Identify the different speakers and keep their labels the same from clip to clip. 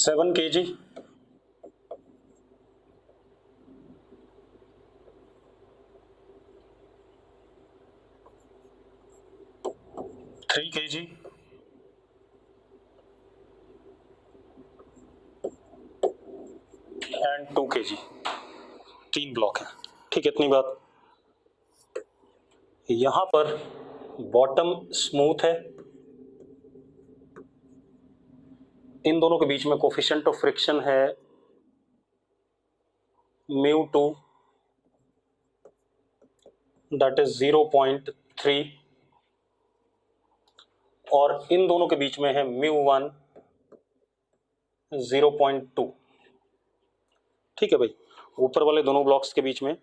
Speaker 1: 7 kg, 3 kg and 2 kg। 3 block है, ठीक है। इतनी बात। यहां पर बॉटम स्मूथ है, इन दोनों के बीच में कोफिशिएंट ऑफ फ्रिक्शन है μ2, दैट इज 0.3, और इन दोनों के बीच में है μ1 0.2। ठीक है भाई, ऊपर वाले दोनों ब्लॉक्स के बीच में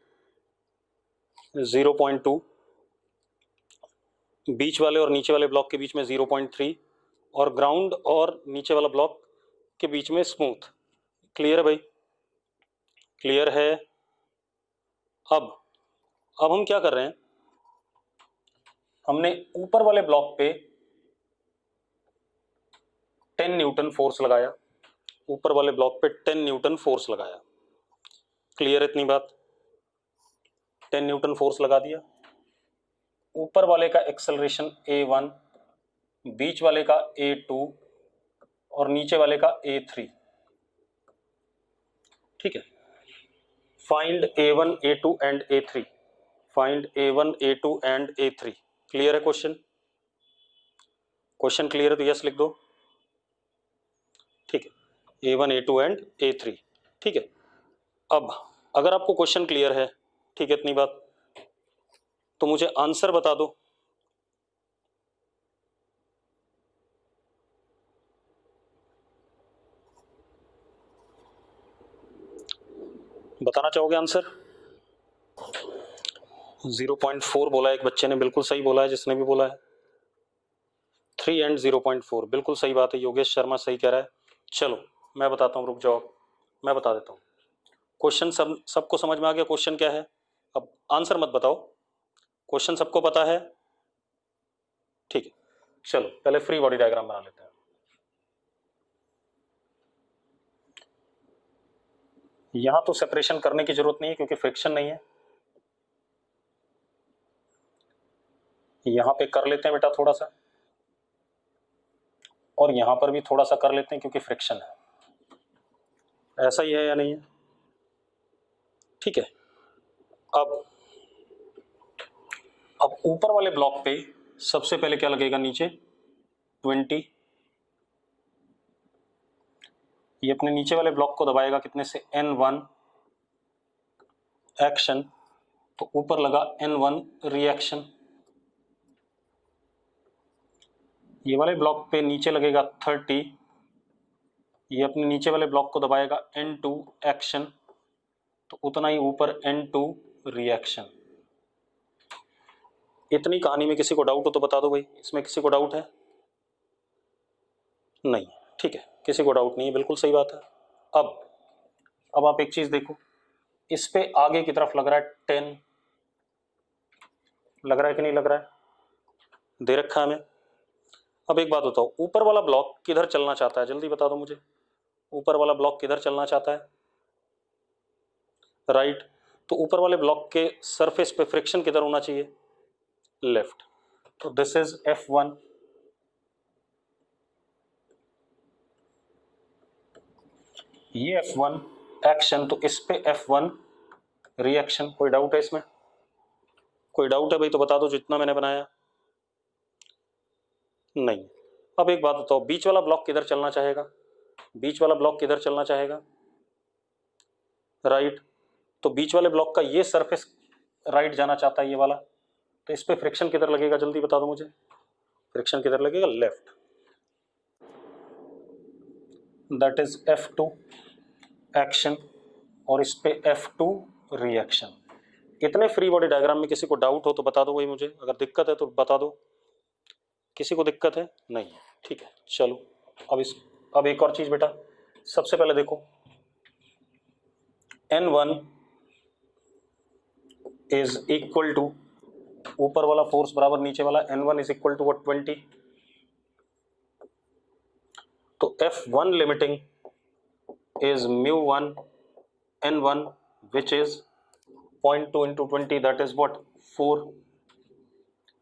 Speaker 1: 0.2, बीच वाले और नीचे वाले ब्लॉक के बीच में 0.3, और ग्राउंड और नीचे वाला ब्लॉक के बीच में स्मूथ। क्लियर है भाई? क्लियर है। अब हम क्या कर रहे हैं, हमने ऊपर वाले ब्लॉक पे 10 न्यूटन फोर्स लगाया, ऊपर वाले ब्लॉक पे 10 न्यूटन फोर्स लगाया। क्लियर इतनी बात? 10 न्यूटन फोर्स लगा दिया। ऊपर वाले का एक्सेलरेशन a1, बीच वाले का a2 और नीचे वाले का a3। ठीक है, find a1 a2 and a3, find a1 a2 and a3। Clear है क्वेश्चन? क्वेश्चन क्लियर है तो यस लिख दो। ठीक है, a1 a2 एंड a3। ठीक है, अब अगर आपको क्वेश्चन क्लियर है, ठीक है इतनी बात, तो मुझे आंसर बता दो। बताना चाहोगे आंसर? 0.4 बोला है एक बच्चे ने, बिल्कुल सही बोला है जिसने भी बोला है। 3 एंड 0.4 बिल्कुल सही बात है, योगेश शर्मा सही कह रहा है। चलो मैं बताता हूँ, रुक जाओ मैं बता देता हूँ। क्वेश्चन सबको समझ में आ गया? क्वेश्चन क्या है? अब आंसर मत बताओ, क्वेश्चन सबको पता है? ठीक है, चलो पहले फ्री बॉडी डायग्राम बना लेते हैं। यहां तो सेपरेशन करने की जरूरत नहीं है क्योंकि फ्रिक्शन नहीं है। यहां पे कर लेते हैं बेटा थोड़ा सा, और यहां पर भी थोड़ा सा कर लेते हैं क्योंकि फ्रिक्शन है। ऐसा ही है या नहीं है? ठीक है, अब ऊपर वाले ब्लॉक पे सबसे पहले क्या लगेगा? नीचे 20। ये अपने नीचे वाले ब्लॉक को दबाएगा कितने से? N1 एक्शन, तो ऊपर लगा N1 रिएक्शन। ये वाले ब्लॉक पे नीचे लगेगा 30, ये अपने नीचे वाले ब्लॉक को दबाएगा N2 एक्शन, तो उतना ही ऊपर N2 रिएक्शन। इतनी कहानी में किसी को डाउट हो तो बता दो भाई, इसमें किसी को डाउट है? नहीं, ठीक है, किसी को डाउट नहीं है, बिल्कुल सही बात है। अब आप एक चीज देखो, इस पे आगे की तरफ लग रहा है 10, लग रहा है कि नहीं लग रहा है? दे रखा है हमें। अब एक बात बताओ, ऊपर वाला ब्लॉक किधर चलना चाहता है? जल्दी बता दो मुझे, ऊपर वाला ब्लॉक किधर चलना चाहता है? राइट, तो ऊपर वाले ब्लॉक के सरफेस पे फ्रिक्शन किधर होना चाहिए? लेफ्ट। तो दिस इज F1, ये F1 एक्शन, तो इस पे F1 रिएक्शन। कोई डाउट है इसमें? कोई डाउट है भाई तो बता दो, जितना मैंने बनाया। नहीं। अब एक बात बताओ, बीच वाला ब्लॉक किधर चलना चाहेगा? बीच वाला ब्लॉक किधर चलना चाहेगा? राइट, तो बीच वाले ब्लॉक का ये सरफेस राइट जाना चाहता है, ये वाला, तो इस पे फ्रिक्शन किधर लगेगा? जल्दी बता दो मुझे, फ्रिक्शन किधर लगेगा? Left, that is F2 action, और इस पे F2 रिएक्शन। इतने फ्री बॉडी डायग्राम में किसी को डाउट हो तो बता दो भाई मुझे, अगर दिक्कत है तो बता दो। किसी को दिक्कत है? नहीं है, ठीक है। चलो अब एक और चीज बेटा, सबसे पहले देखो, N1 इज इक्वल टू, ऊपर वाला फोर्स बराबर नीचे वाला, N1 is equal to what? 20। तो F1 limiting is mu1 n1 which is 0.2 into 20 that is what 4.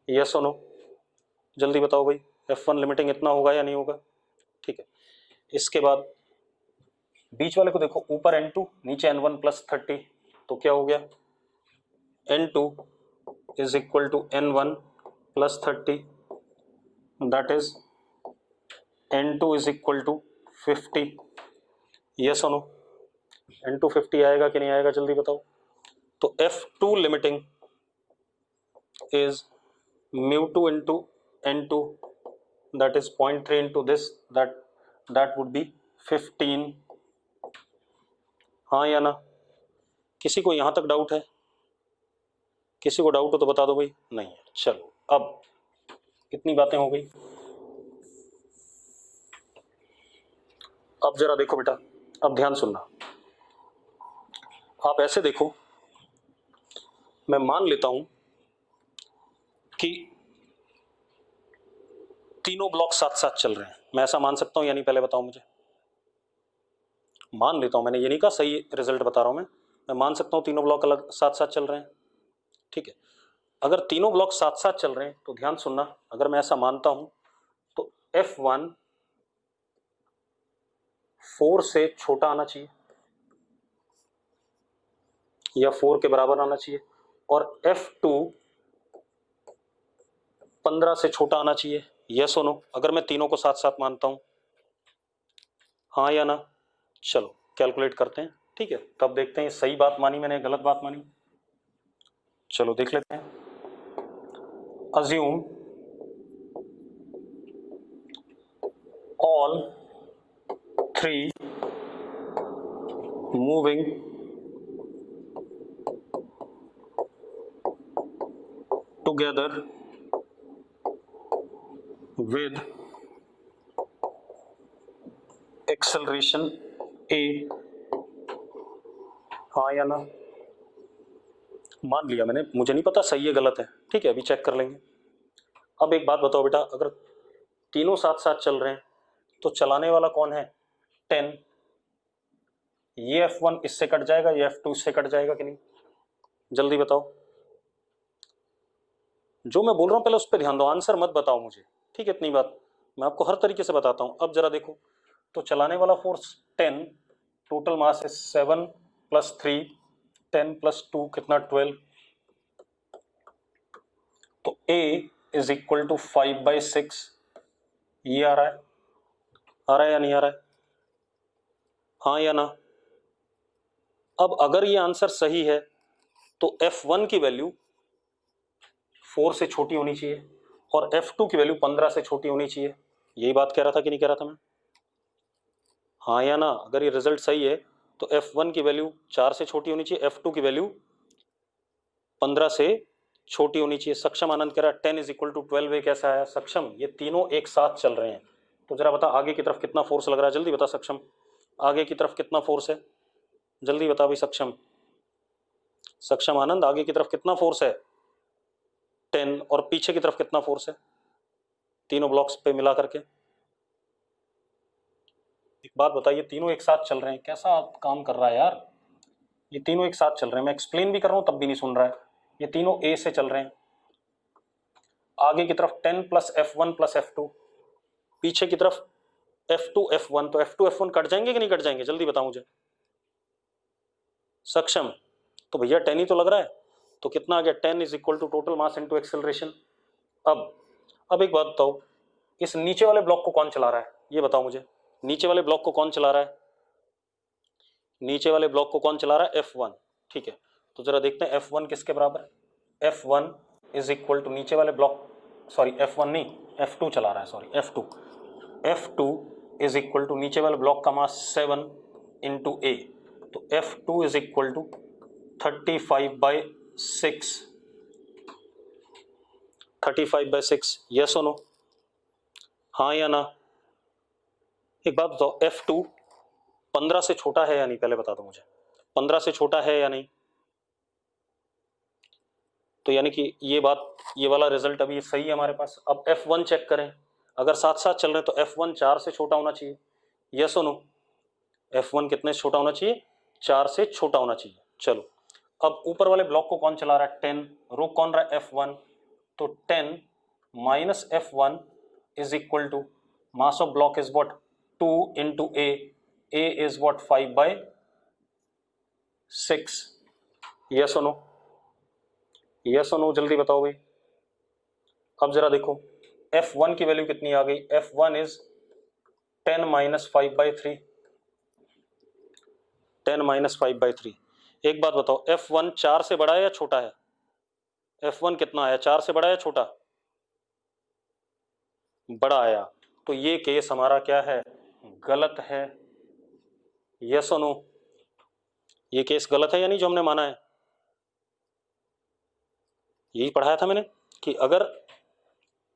Speaker 1: yes or no? जल्दी बताओ भाई, f1 लिमिटिंग इतना होगा या नहीं होगा? ठीक है, इसके बाद बीच वाले को देखो, ऊपर n2 नीचे n1 प्लस 30, तो क्या हो गया n2 is equal to n1 plus 30 that is n2 is equal to 50. yes or no? n2 50 आएगा कि नहीं आएगा जल्दी बताओ. तो f2 limiting is mu2 into n2 that is 0.3 into this that would be 15. हाँ या ना? किसी को यहां तक डाउट है? किसी को डाउट हो तो बता दो भाई. नहीं है. चलो अब इतनी बातें हो गई. अब जरा देखो बेटा, अब ध्यान सुनना. आप ऐसे देखो, मैं मान लेता हूं कि तीनों ब्लॉक साथ साथ चल रहे हैं. मैं ऐसा मान सकता हूं या नहीं, पहले बताओ मुझे. मान लेता हूं, मैंने ये नहीं कहा सही रिजल्ट बता रहा हूं मैं मान सकता हूं तीनों ब्लॉक अलग साथ साथ चल रहे हैं. ठीक है, अगर तीनों ब्लॉक साथ साथ चल रहे हैं तो ध्यान सुनना, अगर मैं ऐसा मानता हूं तो F1 4 से छोटा आना चाहिए या 4 के बराबर आना चाहिए, और F2 15 से छोटा आना चाहिए. यस और नो? अगर मैं तीनों को साथ साथ मानता हूं, हाँ या ना? चलो कैलकुलेट करते हैं. ठीक है, तब देखते हैं सही बात मानी मैंने, गलत बात मानी. चलो देख लेते हैं. Assume all 3 moving together with acceleration a. हाँ या ना? मान लिया मैंने, मुझे नहीं पता सही है गलत है. ठीक है, अभी चेक कर लेंगे. अब एक बात बताओ बेटा, अगर तीनों साथ साथ चल रहे हैं तो चलाने वाला कौन है? 10. ये F1 इससे कट जाएगा, ये F2 इससे कट जाएगा कि नहीं? जल्दी बताओ. जो मैं बोल रहा हूं पहले उस पर ध्यान दो, आंसर मत बताओ मुझे. ठीक है, इतनी बात मैं आपको हर तरीके से बताता हूं. अब जरा देखो, तो चलाने वाला फोर्स 10, टोटल मास है 7 प्लस 3 10 प्लस 2 कितना 12. तो A इज इक्वल टू 5/6. ये आ रहा है, आ रहा है या नहीं आ रहा है? हाँ या ना? अब अगर ये आंसर सही है तो F1 की वैल्यू 4 से छोटी होनी चाहिए और F2 की वैल्यू 15 से छोटी होनी चाहिए. यही बात कह रहा था कि नहीं कह रहा था मैं? हाँ या ना? अगर ये रिजल्ट सही है तो F1 की वैल्यू 4 से छोटी होनी चाहिए, F2 की वैल्यू 15 से छोटी होनी चाहिए. सक्षम आनंद कह रहा है 10 इज इक्वल टू 12. ये कैसा आया सक्षम? ये तीनों एक साथ चल रहे हैं. तो जरा बता आगे की तरफ कितना फोर्स लग रहा है, जल्दी बता सक्षम. आगे की तरफ कितना फोर्स है, जल्दी बता भाई सक्षम. सक्षम आनंद, आगे की तरफ कितना फोर्स है? 10. और पीछे की तरफ कितना फोर्स है तीनों ब्लॉक्स पे मिला करके? एक बात बताइए, तीनों एक साथ चल रहे हैं, कैसा काम कर रहा है यार? ये तीनों एक साथ चल रहे हैं, मैं एक्सप्लेन भी कर रहा हूं तब भी नहीं सुन रहा है. ये तीनों ए से चल रहे हैं. आगे की तरफ 10 प्लस F1 प्लस F2, पीछे की तरफ F2 F1. तो F2 F1 कट जाएंगे कि नहीं कट जाएंगे, जल्दी बताओ मुझे सक्षम. तो भैया 10 ही तो लग रहा है, तो कितना आ गया? 10 is equal to total mass into acceleration. अब एक बात बताओ, इस नीचे वाले ब्लॉक को कौन चला रहा है, ये बताओ मुझे. नीचे वाले ब्लॉक को कौन चला रहा है? नीचे वाले ब्लॉक को कौन चला रहा है? F1. ठीक है, तो जरा देखते हैं F1 किसके बराबर है. F1 इज इक्वल टू नीचे वाले ब्लॉक, सॉरी F1 नहीं, F2 चला रहा है, sorry F2. F2 is equal to नीचे वाले ब्लॉक का मास 7 इंटू A. तो F2 is equal to 35/6. 35/6. Yes और नो? हाँ या ना? एक बात बताओ, F2 15 से छोटा है या नहीं, पहले बता दो मुझे. 15 से छोटा है या नहीं? तो यानी कि ये बात, ये वाला रिजल्ट अभी सही है हमारे पास. अब F1 चेक करें, अगर साथ साथ चल रहे हैं तो F1 4 से छोटा होना चाहिए. यस और नो? F1 कितने से छोटा होना चाहिए, 4 से छोटा होना चाहिए। चलो अब ऊपर वाले ब्लॉक को कौन चला रहा है, 10, रोक कौन रहा है, F1, तो 10 minus F1 is equal to mass of block is what 2 into a is what 5/6। Yes और नो, यस और नो, जल्दी बताओ भाई। अब जरा देखो F1 की वैल्यू कितनी आ गई, F1 इज 10 माइनस 5/3, 10 माइनस 5/3। एक बात बताओ, F1 4 से बड़ा है या छोटा है, F1 कितना आया, 4 से बड़ा है या छोटा, बड़ा आया, तो ये केस हमारा क्या है, गलत है। यस और नो, ये केस गलत है या नहीं जो हमने माना है, यही पढ़ाया था मैंने कि अगर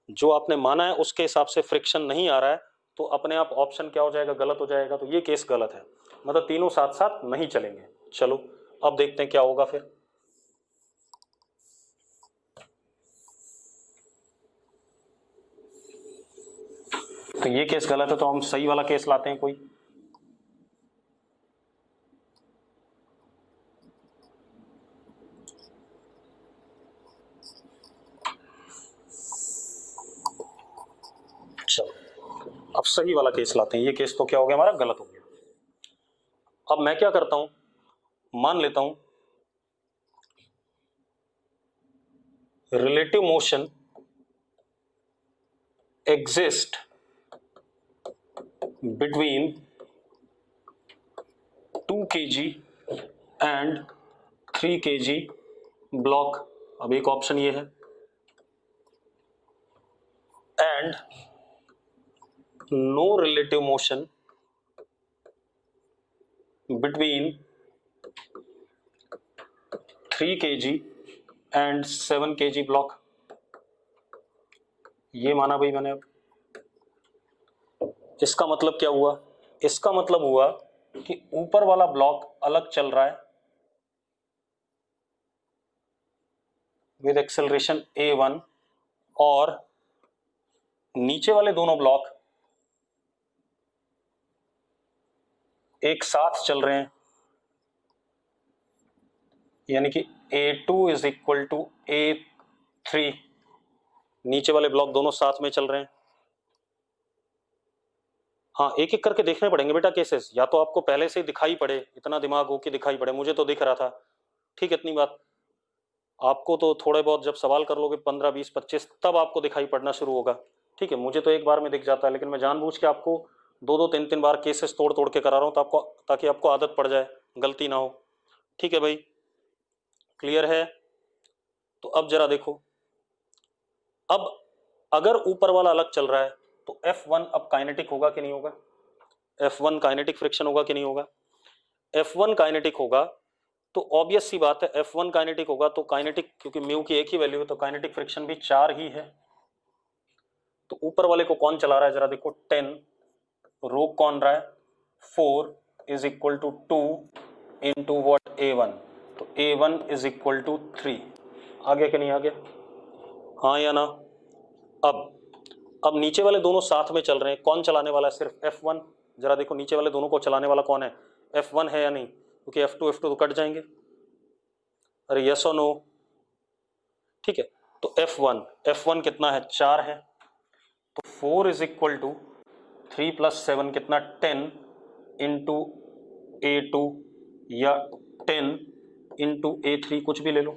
Speaker 1: जो आपने माना है उसके हिसाब से फ्रिक्शन नहीं आ रहा है तो अपने आप ऑप्शन क्या हो जाएगा, गलत हो जाएगा। तो ये केस गलत है, मतलब तीनों साथ साथ नहीं चलेंगे। चलो अब देखते हैं क्या होगा फिर। तो ये केस गलत है तो हम सही वाला केस लाते हैं कोई। चलो अब सही वाला केस लाते हैं, ये केस तो क्या हो गया हमारा, गलत हो गया। अब मैं क्या करता हूं, मान लेता हूं relative motion exist between 2 kg and 3 kg block. अब एक ऑप्शन ये है, and no relative motion between 3 kg and 7 kg block. ये माना भाई मैंने। अब इसका मतलब क्या हुआ, इसका मतलब हुआ कि ऊपर वाला ब्लॉक अलग चल रहा है विद एक्सेलरेशन a1 और नीचे वाले दोनों ब्लॉक एक साथ चल रहे हैं, यानी कि a2 is equal to a3, नीचे वाले ब्लॉक दोनों साथ में चल रहे हैं। हाँ एक एक करके देखने पड़ेंगे बेटा केसेस, या तो आपको पहले से ही दिखाई पड़े, इतना दिमाग हो कि दिखाई पड़े, मुझे तो दिख रहा था। ठीक है, इतनी बात आपको तो थोड़े बहुत जब सवाल कर लोगे 15 20 25 तब आपको दिखाई पड़ना शुरू होगा। ठीक है, मुझे तो एक बार में दिख जाता है, लेकिन मैं जानबूझ के आपको 2 3 3 बार केसेस तोड़ तोड़ के करा रहा हूँ तो आपको, ताकि आपको आदत पड़ जाए, गलती ना हो। ठीक है भाई, क्लियर है। तो अब जरा देखो, अब अगर ऊपर वाला अलग चल रहा है तो F1 अब काइनेटिक होगा कि नहीं होगा, F1 काइनेटिक फ्रिक्शन होगा कि नहीं होगा। F1 काइनेटिक होगा तो ऑब्वियस सी बात है, F1 काइनेटिक होगा तो काइनेटिक, क्योंकि म्यू की एक ही वैल्यू है तो काइनेटिक फ्रिक्शन भी 4 ही है। तो ऊपर वाले को कौन चला रहा है जरा देखो, 10, रोक कौन रहा है, 4 is equal to 2 into what a1, तो a1 इज इक्वल टू 3। आ गया कि नहीं आ गया, हाँ या ना। अब नीचे वाले दोनों साथ में चल रहे हैं, कौन चलाने वाला है, सिर्फ F1। जरा देखो नीचे वाले दोनों को चलाने वाला कौन है, F1 है या नहीं, क्योंकि F2 तो कट जाएंगे। अरे यस और नो, ठीक है। तो F1 कितना है, 4 है, तो 4 इज इक्वल टू 3 प्लस 7 कितना, 10 इंटू a2 या 10 इंटू a3, कुछ भी ले लो,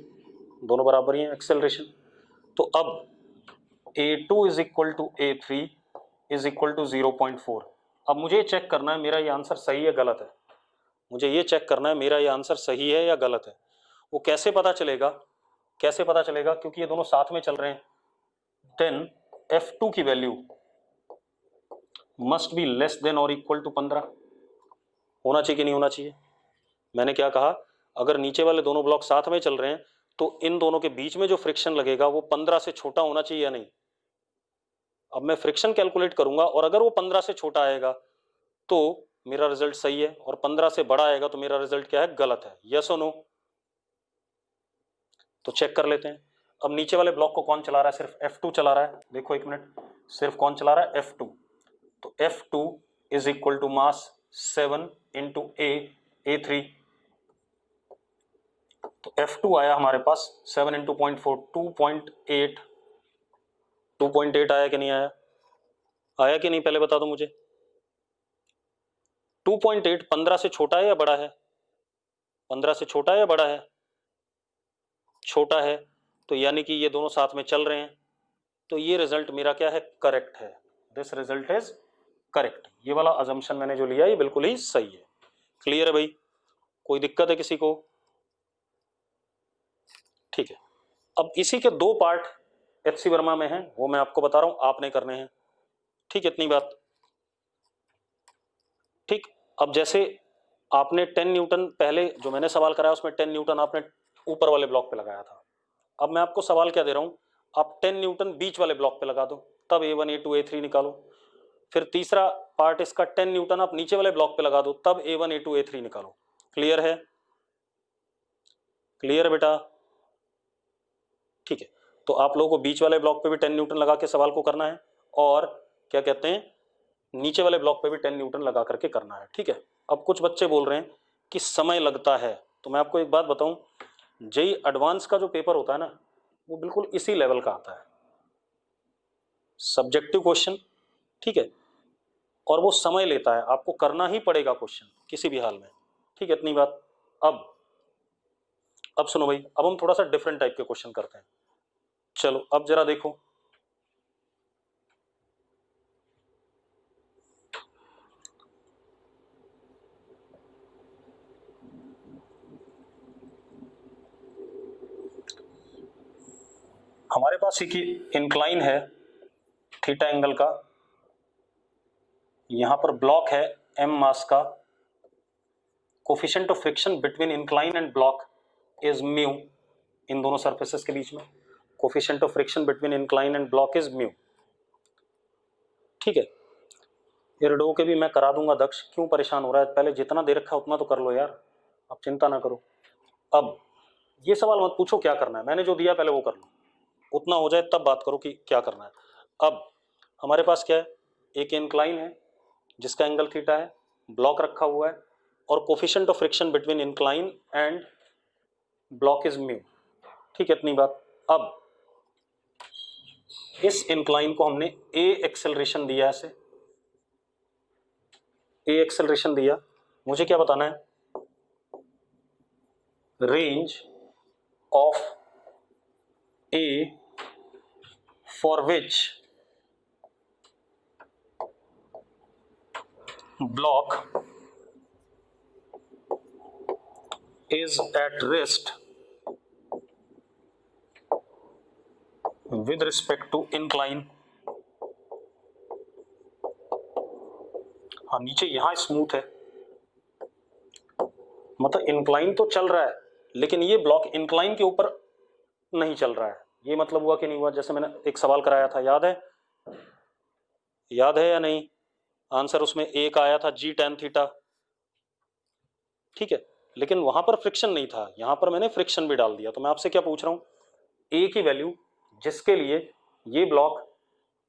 Speaker 1: दोनों बराबर ही हैं एक्सेलरेशन। तो अब a2 is equal to a3 is equal to 0.4। अब मुझे चेक करना है मेरा ये आंसर सही है गलत है, मुझे ये चेक करना है मेरा ये आंसर सही है या गलत है। वो कैसे पता चलेगा, कैसे पता चलेगा, क्योंकि ये दोनों साथ में चल रहे हैं। देन F2 की value must be less than और इक्वल टू 15, होना चाहिए कि नहीं होना चाहिए। मैंने क्या कहा, अगर नीचे वाले दोनों ब्लॉक साथ में चल रहे हैं तो इन दोनों के बीच में जो फ्रिक्शन लगेगा वो 15 से छोटा होना चाहिए या नहीं। अब मैं फ्रिक्शन कैलकुलेट करूंगा और अगर वो 15 से छोटा आएगा तो मेरा रिजल्ट सही है, और 15 से बड़ा आएगा तो मेरा रिजल्ट क्या है, गलत है। यस और नो, तो चेक कर लेते हैं। अब नीचे वाले ब्लॉक को कौन चला रहा है, सिर्फ F2 चला रहा है। देखो एक मिनट, सिर्फ कौन चला रहा है, F2। तो F2 is equal to mass 7 into A3, तो F2 आया हमारे पास 7 इंटू 0.4 2.8, 2.8 आया कि नहीं आया? आया कि नहीं पहले बता दो मुझे। 2.8 15 से छोटा है या बड़ा है? 15 से छोटा है या बड़ा है? छोटा है, तो यानी कि ये दोनों साथ में चल रहे हैं, तो ये रिजल्ट मेरा क्या है? करेक्ट है। This result is correct. ये वाला अजम्पशन मैंने जो लिया ये बिल्कुल ही सही है। क्लियर है भाई? कोई दिक्कत है किसी को? ठीक है। अब इसी के दो पार्ट एचसी वर्मा में हैं, वो मैं आपको बता रहा हूं, आपने करने हैं। ठीक, इतनी बात। ठीक, अब जैसे आपने 10 न्यूटन पहले जो मैंने सवाल कराया उसमें 10 न्यूटन आपने ऊपर वाले ब्लॉक पे लगाया था। अब मैं आपको सवाल क्या दे रहा हूं, आप 10 न्यूटन बीच वाले ब्लॉक पे लगा दो, तब A1 A2 A3 निकालो। फिर तीसरा पार्ट इसका 10 न्यूटन आप नीचे वाले ब्लॉक पे लगा दो, तब A1 A2 A3 निकालो। क्लियर है? क्लियर है बेटा? ठीक है, तो आप लोगों को बीच वाले ब्लॉक पे भी 10 न्यूटन लगा के सवाल को करना है, और क्या कहते हैं, नीचे वाले ब्लॉक पे भी 10 न्यूटन लगा करके करना है। ठीक है। अब कुछ बच्चे बोल रहे हैं कि समय लगता है, तो मैं आपको एक बात बताऊं, जेई एडवांस का जो पेपर होता है ना, वो बिल्कुल इसी लेवल का आता है, सब्जेक्टिव क्वेश्चन। ठीक है, और वो समय लेता है, आपको करना ही पड़ेगा क्वेश्चन किसी भी हाल में। ठीक है, इतनी बात। अब सुनो भाई, अब हम थोड़ा सा डिफरेंट टाइप के क्वेश्चन करते हैं। चलो अब जरा देखो, हमारे पास एक इंक्लाइन है थीटा एंगल का, यहां पर ब्लॉक है m मास का, coefficient of friction between incline and block is mu, इन दोनों सरफेसेस के बीच में coefficient of friction between incline and block is mu. ठीक है, ये रेडो के भी मैं करा दूंगा दक्ष, क्यों परेशान हो रहा है? पहले जितना दे रखा है उतना तो कर लो यार, आप चिंता ना करो। अब ये सवाल मत पूछो क्या करना है, मैंने जो दिया पहले वो कर लो, उतना हो जाए तब बात करो कि क्या करना है। अब हमारे पास क्या है, एक इंक्लाइन है जिसका एंगल थीटा है, ब्लॉक रखा हुआ है, और coefficient of friction between incline and block is mu. ठीक है, इतनी बात। अब इस इंक्लाइन को हमने ए एक्सेलरेशन दिया, ऐसे ए एक्सेलरेशन दिया, मुझे क्या बताना है, range of A for which block is at rest with respect to incline। हाँ, नीचे यहां स्मूथ है, मतलब इंक्लाइन तो चल रहा है, लेकिन ये ब्लॉक इंक्लाइन के ऊपर नहीं चल रहा है। ये मतलब हुआ कि नहीं हुआ? जैसे मैंने एक सवाल कराया था, याद है? याद है या नहीं? आंसर उसमें एक आया था जी tan थीटा। ठीक है, लेकिन वहां पर फ्रिक्शन नहीं था, यहां पर मैंने फ्रिक्शन भी डाल दिया। तो मैं आपसे क्या पूछ रहा हूं, ए की वैल्यू जिसके लिए ये ब्लॉक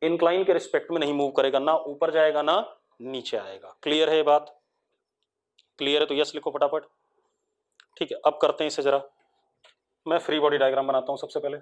Speaker 1: इंक्लाइन के रिस्पेक्ट में नहीं मूव करेगा, ना ऊपर जाएगा ना नीचे आएगा। क्लियर है ये बात? क्लियर है तो यस लिखो फटाफट। ठीक है, अब करते हैं इसे जरा, मैं फ्री बॉडी डायग्राम बनाता हूं सबसे पहले।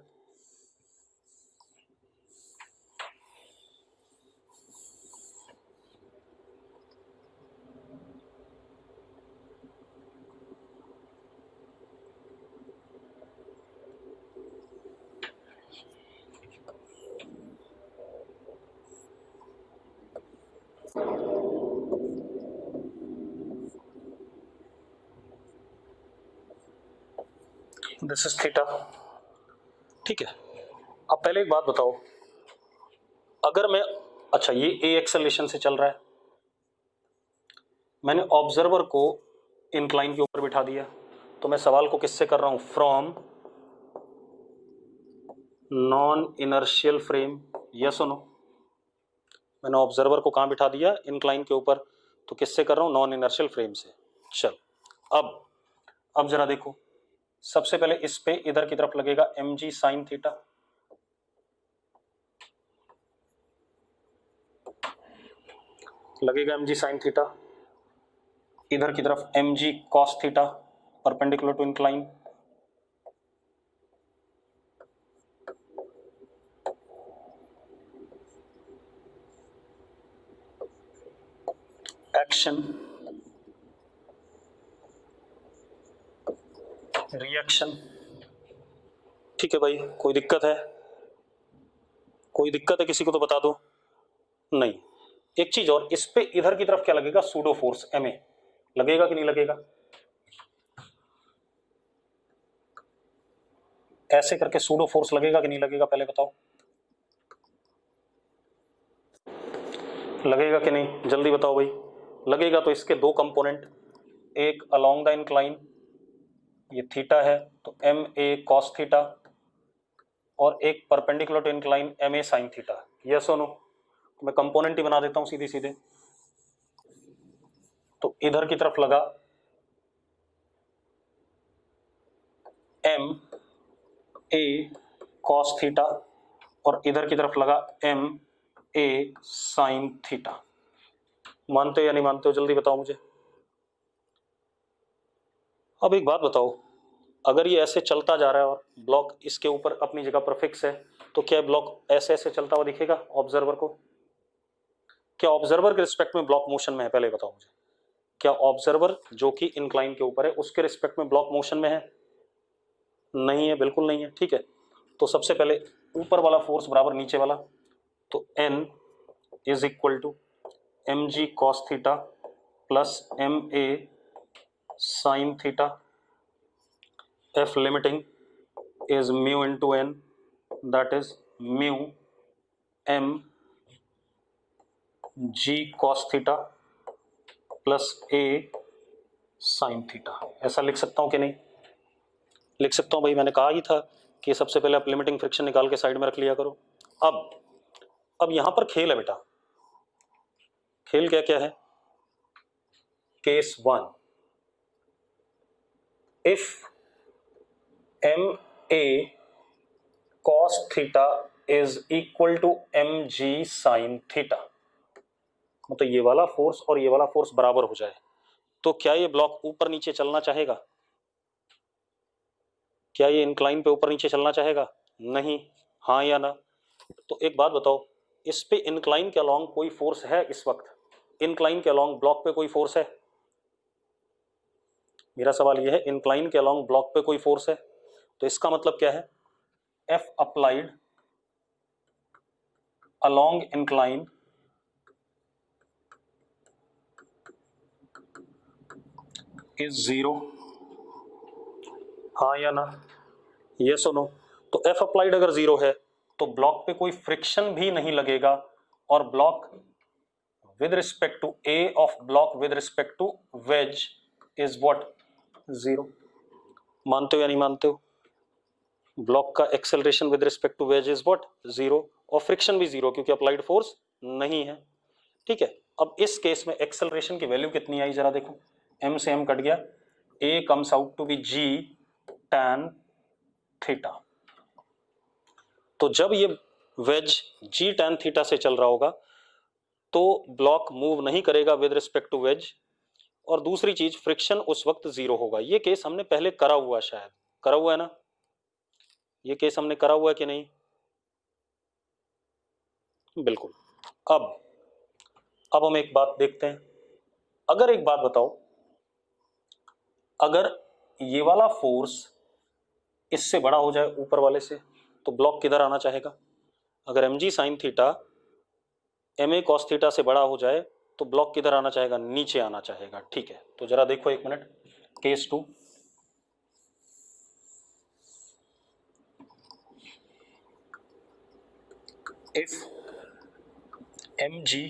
Speaker 1: This is theta. ठीक है, अब पहले एक बात बताओ, अगर मैं, अच्छा ये ए एक्सेलरेशन से चल रहा है, मैंने ऑब्जर्वर को इंक्लाइन के ऊपर बिठा दिया, तो मैं सवाल को किससे कर रहा हूं, from non inertial frame. Yes और नो? मैंने ऑब्जर्वर को कहां बिठा दिया, इंक्लाइन के ऊपर, तो किससे कर रहा हूं, नॉन इनर्शियल फ्रेम से। चल अब जरा देखो, सबसे पहले इस पे इधर की तरफ लगेगा mg साइन थीटा, लगेगा mg साइन थीटा। इधर की तरफ mg cos theta perpendicular to incline, action reaction. ठीक है भाई, कोई दिक्कत है? कोई दिक्कत है किसी को तो बता दो। नहीं। एक चीज और, इस पे इधर की तरफ क्या लगेगा, सूडो फोर्स Ma लगेगा कि नहीं लगेगा? ऐसे करके सूडो फोर्स लगेगा कि नहीं लगेगा, पहले बताओ। लगेगा कि नहीं, जल्दी बताओ भाई। लगेगा तो इसके दो कंपोनेंट, एक अलोंग द इंक्लाइन, ये थीटा है तो Ma cos थीटा, और एक perpendicular to incline Ma sin theta. Yes और नो? मैं कंपोनेंट ही बना देता हूं सीधे सीधे। तो इधर की तरफ लगा Ma cos थीटा और इधर की तरफ लगा Ma sin थीटा। मानते हो या नहीं मानते हो, जल्दी बताओ मुझे। अब एक बात बताओ, अगर ये ऐसे चलता जा रहा है और ब्लॉक इसके ऊपर अपनी जगह पर फिक्स है, तो क्या ब्लॉक ऐसे ऐसे चलता हुआ दिखेगा ऑब्जर्वर को? क्या ऑब्जर्वर के रिस्पेक्ट में ब्लॉक मोशन में है, पहले बताओ मुझे। क्या ऑब्जर्वर जो कि इंक्लाइन के ऊपर है उसके रिस्पेक्ट में ब्लॉक मोशन में है? नहीं है, बिल्कुल नहीं है। ठीक है, तो सबसे पहले ऊपर वाला फोर्स बराबर नीचे वाला, तो N is equal to mg cos theta plus Ma sin theta, F limiting is mu into n, that is mu m g cos theta plus a sin theta. ऐसा लिख सकता हूं कि नहीं? लिख सकता हूं भाई, मैंने कहा ही था कि सबसे पहले आप लिमिटिंग फ्रिक्शन निकाल के साइड में रख लिया करो। अब यहां पर खेल है बेटा। खेल क्या क्या है? Case 1, if Ma cos theta is equal to mg sin theta, मतलब ये वाला फोर्स और ये वाला फोर्स बराबर हो जाए, तो क्या ये ब्लॉक ऊपर नीचे चलना चाहेगा? क्या ये इंक्लाइन पे ऊपर नीचे चलना चाहेगा? नहीं। हाँ या ना? तो एक बात बताओ, इस पे इंक्लाइन के अलोंग कोई फोर्स है इस वक्त? इंक्लाइन के अलोंग ब्लॉक पे कोई फोर्स है? मेरा सवाल यह है, इंक्लाइन के अलोंग ब्लॉक पे कोई फोर्स है? तो इसका मतलब क्या है, F applied along incline is 0। हाँ या ना? ये सुनो, तो F अप्लाइड अगर 0 है तो ब्लॉक पे कोई फ्रिक्शन भी नहीं लगेगा, और block with respect to A of block with respect to wedge is what, 0। मानते हो या नहीं मानते हो? ब्लॉक का acceleration with respect to wedge is what, 0, और फ्रिक्शन भी 0 क्योंकि अप्लाइड फोर्स नहीं है। ठीक है, अब इस केस में एक्सेलरेशन की वैल्यू कितनी आई जरा देखो, m से m कट गया, A comes out to be g tan theta. तो जब ये वेज g tan थीटा से चल रहा होगा तो ब्लॉक मूव नहीं करेगा विद रिस्पेक्ट टू वेज, और दूसरी चीज फ्रिक्शन उस वक्त 0 होगा। ये केस हमने पहले करा हुआ, शायद करा हुआ है ना? ये केस हमने करा हुआ है कि नहीं? बिल्कुल। अब हम एक बात देखते हैं, अगर एक बात बताओ, अगर ये वाला फोर्स इससे बड़ा हो जाए ऊपर वाले से, तो ब्लॉक किधर आना चाहेगा? अगर mg sin theta Ma cos theta से बड़ा हो जाए तो ब्लॉक किधर आना चाहेगा? नीचे आना चाहेगा। ठीक है, तो जरा देखो एक minute, case 2, if mg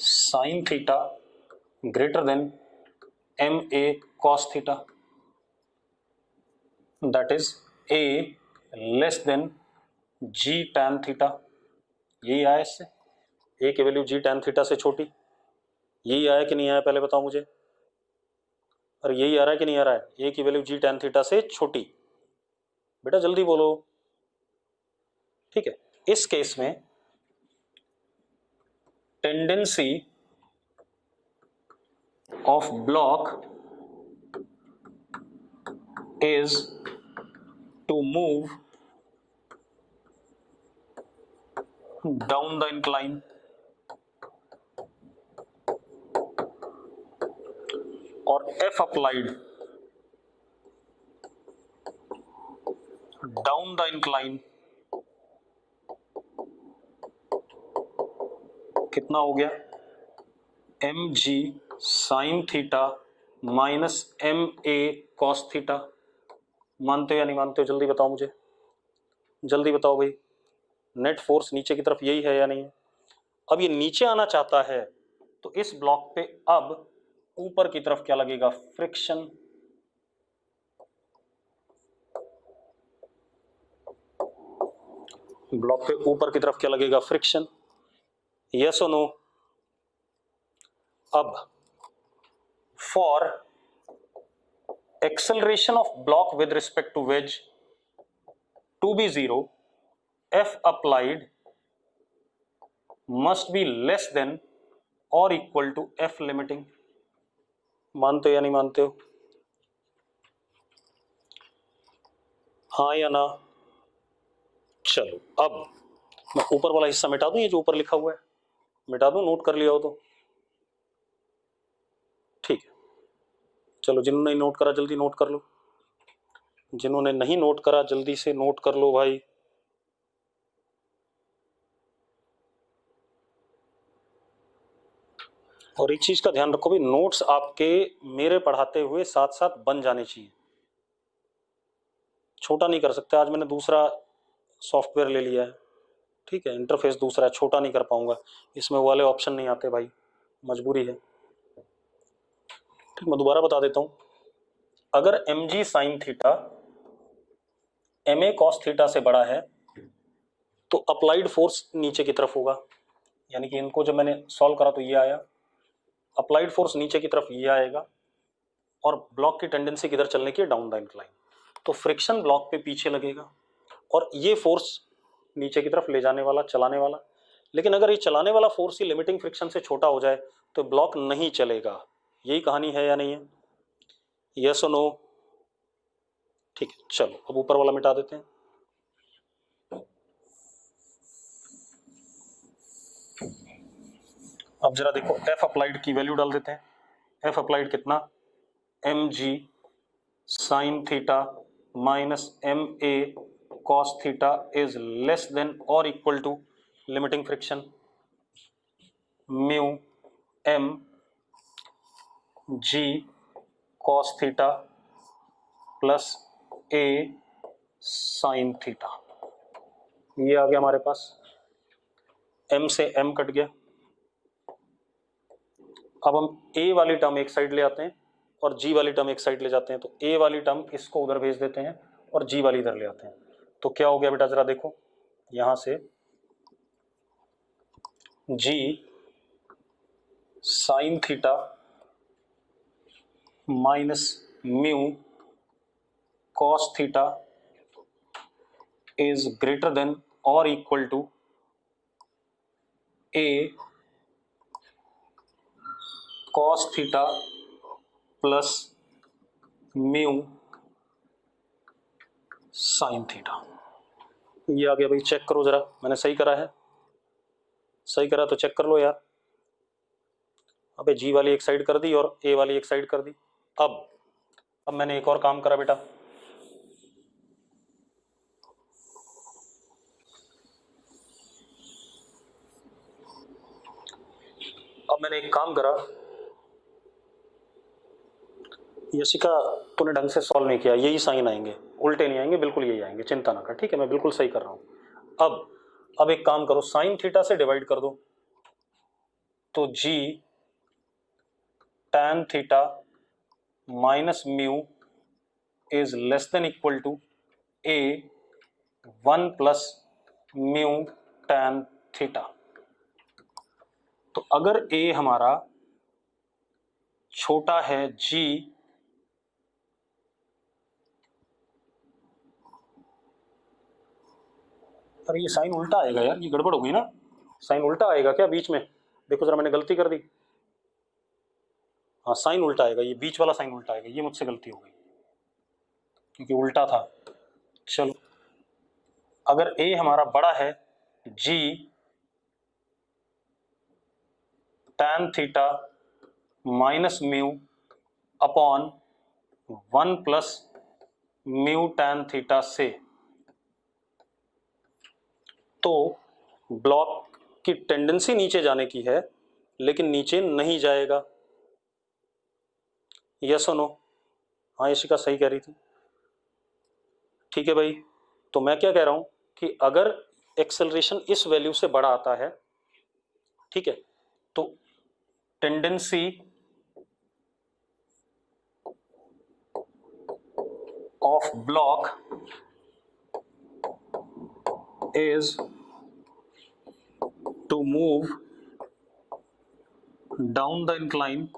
Speaker 1: sin theta greater than Ma cos theta, that is A less than g tan theta, यही आया इससे, A की वैल्यू g tan थीटा से छोटी, यही आया कि नहीं आया, पहले बताओ मुझे। और यही आ रहा है कि नहीं आ रहा है, A की वैल्यू g tan थीटा से छोटी? बेटा जल्दी बोलो। ठीक है, इस केस में tendency of block is to move down the incline or F applied down the incline कितना हो गया m ji sine theta minus M A cos theta. मानते हो या नहीं मानते हो, जल्दी बताओ मुझे, जल्दी बताओ भाई। नेट फोर्स नीचे की तरफ यही है या नहीं है? अब ये नीचे आना चाहता है तो इस ब्लॉक पे अब ऊपर की तरफ क्या लगेगा, फ्रिक्शन। ब्लॉक पे ऊपर की तरफ क्या लगेगा, फ्रिक्शन। यस और नो? अब for acceleration of block with respect to wedge to be zero, F applied must be less than और इक्वल टू एफ लिमिटिंग। मानते हो या नहीं मानते हो, हाँ या ना? चलो अब मैं ऊपर वाला हिस्सा मिटा दूं, ये जो ऊपर लिखा हुआ है मिटा दूं, नोट कर लिया हो तो ठीक है। चलो जिन्होंने नोट करा जल्दी नोट कर लो, जिन्होंने नहीं नोट करा जल्दी से नोट कर लो भाई। और एक चीज का ध्यान रखो भाई, नोट्स आपके मेरे पढ़ाते हुए साथ साथ बन जाने चाहिए, छोटा नहीं कर सकते। आज मैंने दूसरा सॉफ्टवेयर ले लिया है, ठीक है, इंटरफेस दूसरा है, छोटा नहीं कर पाऊंगा, इसमें वो वाले ऑप्शन नहीं आते भाई, मजबूरी है। ठीक, मैं दोबारा बता देता हूं, अगर एम जी साइन थीटा एम ए कॉस थीटा से बड़ा है तो अप्लाइड फोर्स नीचे की तरफ होगा, यानी कि इनको जब मैंने सॉल्व करा तो ये आया, अप्लाइड फोर्स नीचे की तरफ ये आएगा और ब्लॉक की टेंडेंसी किधर चलने की, डाउन द इंक्लाइन। तो फ्रिक्शन ब्लॉक पे पीछे लगेगा और ये फोर्स नीचे की तरफ ले जाने वाला, चलाने वाला। लेकिन अगर ये चलाने वाला फोर्स ही लिमिटिंग फ्रिक्शन से छोटा हो जाए तो ब्लॉक नहीं चलेगा। यही कहानी है या नहीं है? यस और नो? ठीक है, चलो अब ऊपर वाला मिटा देते हैं। अब जरा देखो एफ अप्लाइड की वैल्यू डाल देते हैं। एफ अप्लाइड कितना, M ji sine theta minus M A cos theta is less than और equal to limiting friction mu M G cos theta plus A sine theta. ये आ गया हमारे पास, m से m कट गया। अब हम a वाली टर्म एक साइड ले आते हैं और g वाली टर्म एक साइड ले जाते हैं, तो a वाली टर्म इसको उधर भेज देते हैं और g वाली इधर ले आते हैं। तो क्या हो गया बेटा, जरा देखो, यहां से g sine theta minus mu cos theta is greater than और equal to a cos theta plus mu sine theta. ये आ गया भाई, चेक करो जरा, मैंने सही करा है? सही करा तो चेक कर लो यार। अबे जी वाली एक साइड कर दी और ए वाली एक साइड कर दी। अब मैंने एक और काम करा बेटा, अब मैंने एक काम करा, यशिका तूने ढंग से सॉल्व नहीं किया, यही साइन आएंगे, उल्टे नहीं आएंगे, बिल्कुल यही आएंगे, चिंता ना कर, ठीक है, मैं बिल्कुल सही कर रहा हूं। अब एक काम करो, साइन थीटा से डिवाइड कर दो, तो G tan theta minus mu is less than equal to A 1 plus mu tan theta. तो अगर a हमारा छोटा है g, अरे ये साइन उल्टा आएगा यार, ये गड़बड़ हो गई ना, साइन उल्टा आएगा क्या बीच में? देखो जरा मैंने गलती कर दी, हाँ साइन उल्टा आएगा, ये बीच वाला साइन उल्टा आएगा, ये मुझसे गलती हो गई क्योंकि उल्टा था। चलो अगर ए हमारा बड़ा है g tan theta minus mu upon 1 plus mu tan theta से, तो ब्लॉक की टेंडेंसी नीचे जाने की है लेकिन नीचे नहीं जाएगा। यस और नो? हाँ यशिका सही कह रही थी। ठीक है भाई, तो मैं क्या कह रहा हूं कि अगर एक्सेलरेशन इस वैल्यू से बड़ा आता है, ठीक है, तो tendency of block is to move down the incline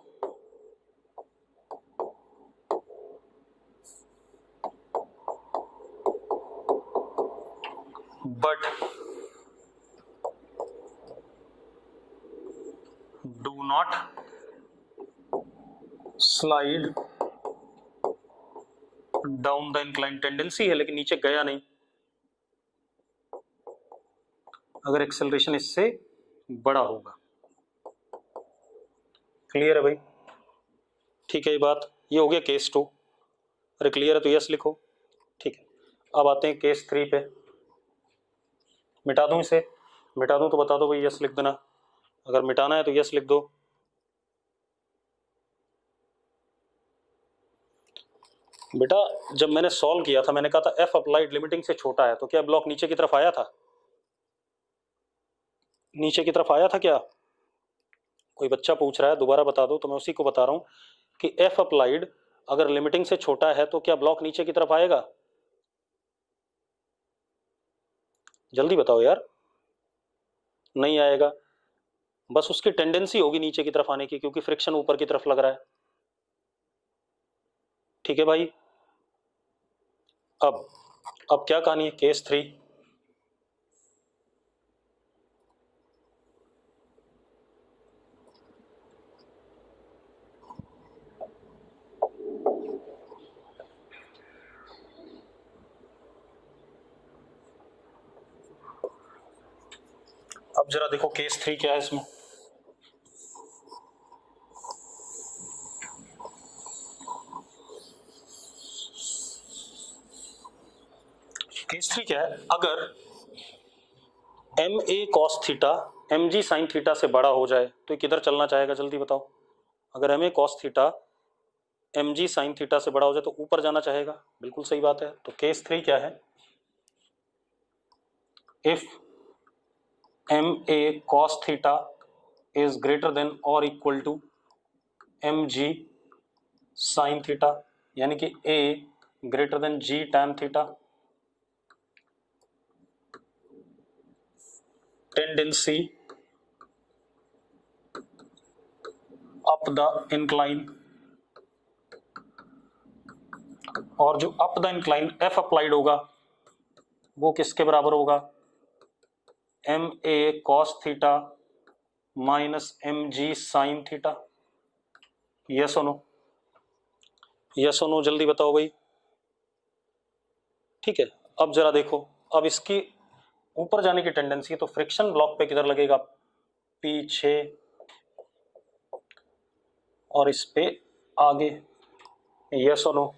Speaker 1: but do not slide down the incline। Tendency है लेकिन नीचे गया नहीं, अगर एक्सेलरेशन इससे बड़ा होगा। क्लियर है भाई? ठीक है ये बात, ये हो गया केस 2। अरे क्लियर है तो यस लिखो। ठीक है, अब आते हैं केस 3 पे। मिटा दूं इसे? मिटा दूं तो बता दो भाई, यस लिख देना। अगर मिटाना है तो यस लिख दो। बेटा जब मैंने सॉल्व किया था मैंने कहा था एफ अप्लाइड लिमिटिंग से छोटा है, तो क्या ब्लॉक नीचे की तरफ आया था? नीचे की तरफ आया था क्या? कोई बच्चा पूछ रहा है, दोबारा बता दो, तो मैं उसी को बता रहा हूं कि एफ अप्लाइड अगर लिमिटिंग से छोटा है तो क्या ब्लॉक नीचे की तरफ आएगा? जल्दी बताओ यार। नहीं आएगा, बस उसकी टेंडेंसी होगी नीचे की तरफ आने की क्योंकि फ्रिक्शन ऊपर की तरफ लग रहा है। ठीक है भाई, अब क्या कहानी है केस 3? अब जरा देखो केस 3 क्या है इसमें। केस 3 क्या है? अगर एम ए कॉस थीटा एम जी साइन थीटा से बड़ा हो जाए तो किधर चलना चाहेगा? जल्दी बताओ। अगर एम ए कॉस थीटा एम जी साइन थीटा से बड़ा हो जाए तो ऊपर जाना चाहेगा। बिल्कुल सही बात है। तो केस 3 क्या है? If M A cos theta is greater than और equal to M ji sine theta, यानी कि A greater than G tan theta, tendency up the incline, और जो up the incline F applied होगा वो किसके बराबर होगा? एम ए कॉस थीटा माइनस एम जी साइन थीटा। यस और नो? यस और नो जल्दी बताओ भाई। ठीक है, अब जरा देखो, अब इसकी ऊपर जाने की टेंडेंसी है तो फ्रिक्शन ब्लॉक पे किधर लगेगा? पीछे, और इस पे आगे। यस और नो?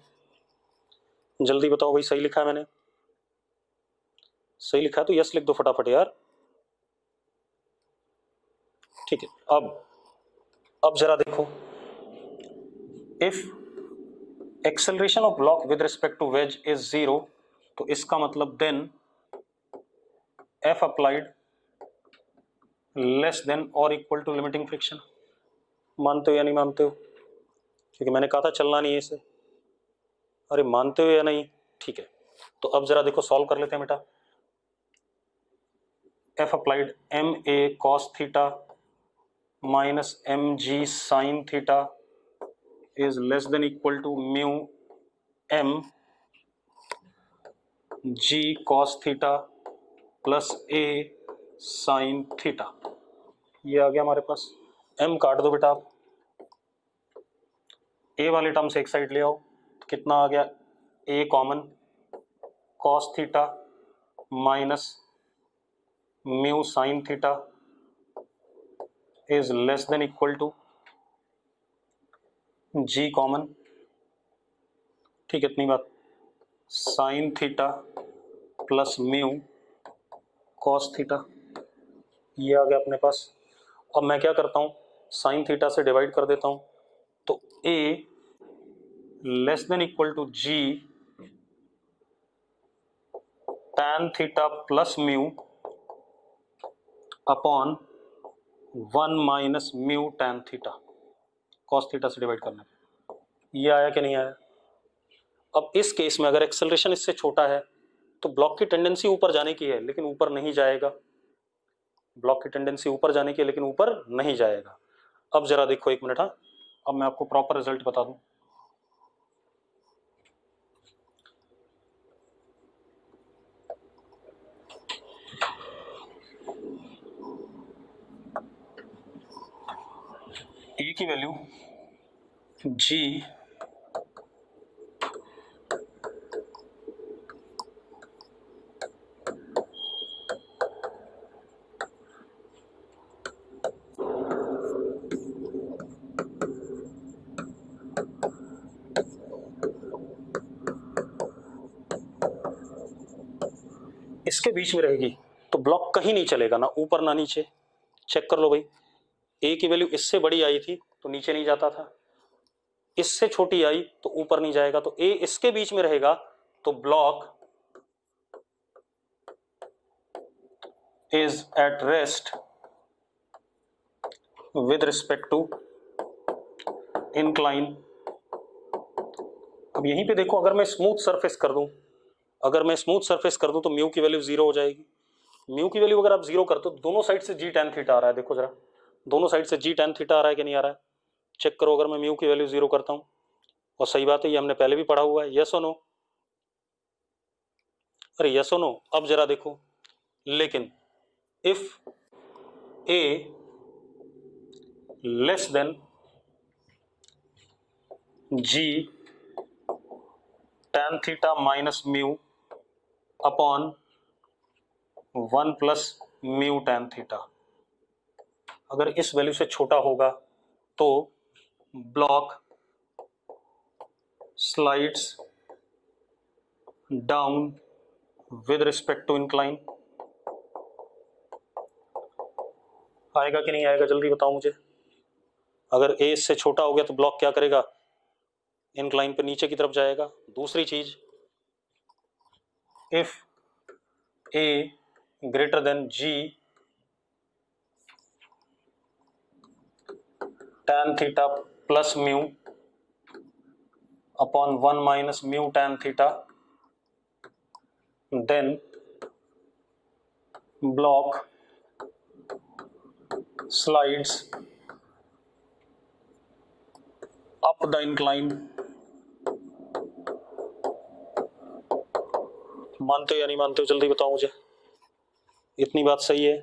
Speaker 1: जल्दी बताओ भाई, सही लिखा है मैंने? सही लिखा है तो यस लिख दो फटाफट यार। ठीक है, अब जरा देखो, if acceleration of block with respect to wedge is 0, तो इसका मतलब then F applied less than और इक्वल टू लिमिटिंग फ्रिक्शन। मानते हो या नहीं मानते हो? क्योंकि मैंने कहा था चलना नहीं है इसे। अरे मानते हो या नहीं? ठीक है, तो अब जरा देखो सॉल्व कर लेते हैं बेटा। F applied M A cos theta minus M ji sine theta is less than equal to mu M G cos theta plus A sine theta. ये आ गया हमारे पास। एम काट दो बेटा आप। ए वाले टर्म से एक साइड ले आओ तो कितना आ गया, A common, cos theta minus mu sine theta is less than equal to G common, ठीक है इतनी बात, sine theta plus mu cos theta, ये आ गया अपने पास। अब मैं क्या करता हूँ, साइन थीटा से डिवाइड कर देता हूँ, तो a less than equal to G tan theta plus mu upon 1 minus mu tan theta, cos theta से डिवाइड करने पे ये आया कि नहीं आया। अब इस केस में अगर एक्सेलरेशन इससे छोटा है तो ब्लॉक की टेंडेंसी ऊपर जाने की है लेकिन ऊपर नहीं जाएगा, ब्लॉक की टेंडेंसी ऊपर जाने की है लेकिन ऊपर नहीं जाएगा। अब जरा देखो एक मिनट, हाँ अब मैं आपको प्रॉपर रिजल्ट बता दूं। ए की वैल्यू जी इसके बीच में रहेगी तो ब्लॉक कहीं नहीं चलेगा, ना ऊपर ना नीचे। चेक कर लो भाई, ए की वैल्यू इससे बड़ी आई थी तो नीचे नहीं जाता था, इससे छोटी आई तो ऊपर नहीं जाएगा, तो ए इसके बीच में रहेगा तो block is at rest with respect to incline. अब यहीं पे देखो, अगर मैं स्मूथ सरफेस कर दूं, अगर मैं स्मूथ सरफेस कर दूं तो म्यू की वैल्यू 0 हो जाएगी। म्यू की वैल्यू अगर आप 0 करते हो तो दोनों साइड से जी tan थीटा आ रहा है, देखो जरा दोनों साइड से जी tan थीटा आ रहा है कि नहीं आ रहा है। चेक करो, अगर मैं म्यू की वैल्यू 0 करता हूं, और सही बात है ये हमने पहले भी पढ़ा हुआ है, यस और नो, अरे यस और नो। अब जरा देखो, लेकिन if A less than G tan theta minus mu upon 1 plus mu tan theta, अगर इस वैल्यू से छोटा होगा तो block slides down with respect to incline. आएगा कि नहीं आएगा, जल्दी बताओ मुझे। अगर ए इससे छोटा हो गया तो ब्लॉक क्या करेगा, इंक्लाइन पे नीचे की तरफ जाएगा। दूसरी चीज, if A greater than G tan theta plus mu upon 1 minus mu tan theta, then block slides up the incline। मानते हो या नहीं मानते हो, जल्दी बताओ मुझे। इतनी बात सही है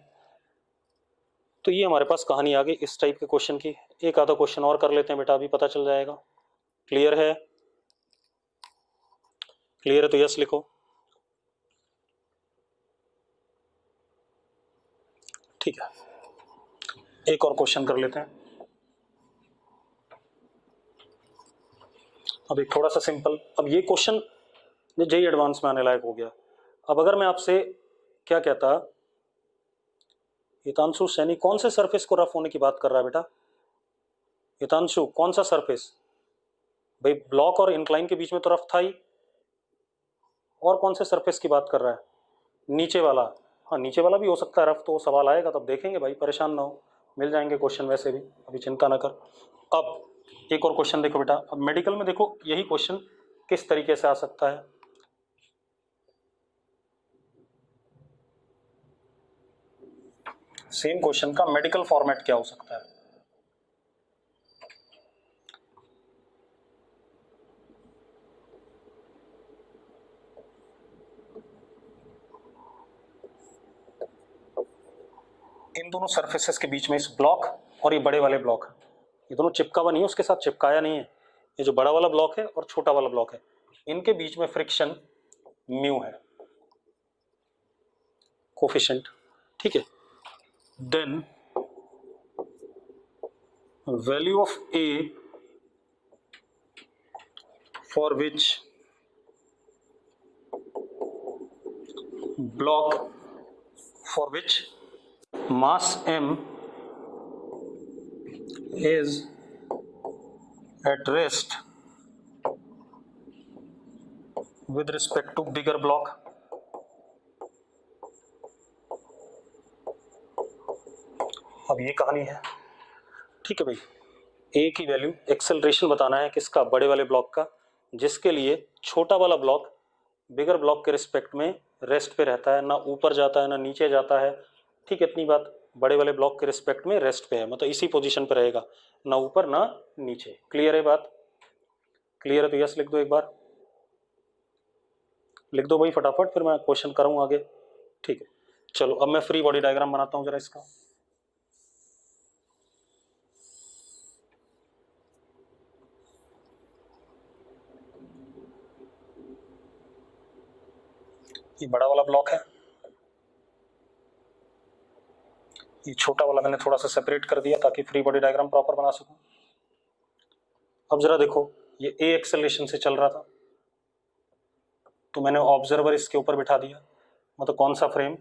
Speaker 1: तो ये हमारे पास कहानी आ गई इस टाइप के क्वेश्चन की। एक आधा क्वेश्चन और कर लेते हैं बेटा, अभी पता चल जाएगा। क्लियर है, क्लियर है तो यस लिखो। ठीक है, एक और क्वेश्चन कर लेते हैं। अब एक थोड़ा सा सिंपल, अब ये क्वेश्चन जेईई एडवांस में आने लायक हो गया। अब अगर मैं आपसे क्या कहता, हितांशु सैनी कौन से सरफेस को रफ होने की बात कर रहा है बेटा, हितांशु कौन सा सरफेस, भाई ब्लॉक और इंक्लाइन के बीच में तो रफ था ही, और कौन से सरफेस की बात कर रहा है, नीचे वाला। हाँ नीचे वाला भी हो सकता है रफ, तो सवाल आएगा तब देखेंगे भाई, परेशान ना हो, मिल जाएंगे क्वेश्चन वैसे भी, अभी चिंता ना कर। अब एक और क्वेश्चन देखो बेटा, अब मेडिकल में देखो यही क्वेश्चन किस तरीके से आ सकता है। सेम क्वेश्चन का मेडिकल फॉर्मेट क्या हो सकता है। इन दोनों सरफेसेस के बीच में इस ब्लॉक और ये बड़े वाले ब्लॉक, ये दोनों चिपका हुआ नहीं है, उसके साथ चिपकाया नहीं है, ये जो बड़ा वाला ब्लॉक है और छोटा वाला ब्लॉक है, इनके बीच में फ्रिक्शन म्यू है, कोफिशिएंट, ठीक है। Then value of A for which block for which mass m is at rest with respect to bigger block। अब ये कहानी है, ठीक है भाई। ए की वैल्यू एक्सेलरेशन बताना है किसका, बड़े वाले ब्लॉक का, जिसके लिए छोटा वाला ब्लॉक बिगर ब्लॉक के रिस्पेक्ट में रेस्ट पे रहता है, ना ऊपर जाता है ना नीचे जाता है, ठीक है। इतनी बात, बड़े वाले ब्लॉक के रिस्पेक्ट में रेस्ट पे है, मतलब इसी पोजीशन पे रहेगा, ना ऊपर ना नीचे। क्लियर है बात? क्लियर है तो यस लिख दो, एक बार लिख दो भाई फटाफट, फिर मैं क्वेश्चन करूँ आगे, ठीक है। चलो अब मैं फ्री बॉडी डायग्राम बनाता हूँ जरा इसका। ये बड़ा वाला ब्लॉक है, ये छोटा वाला मैंने थोड़ा सा सेपरेट कर दिया ताकि फ्री बॉडी डायग्राम प्रॉपर बना सकूं। अब जरा देखो, ये ए एक्सेलरेशन से चल रहा था, तो मैंने ऑब्जर्वर इसके ऊपर बिठा दिया, मतलब कौन सा फ्रेम,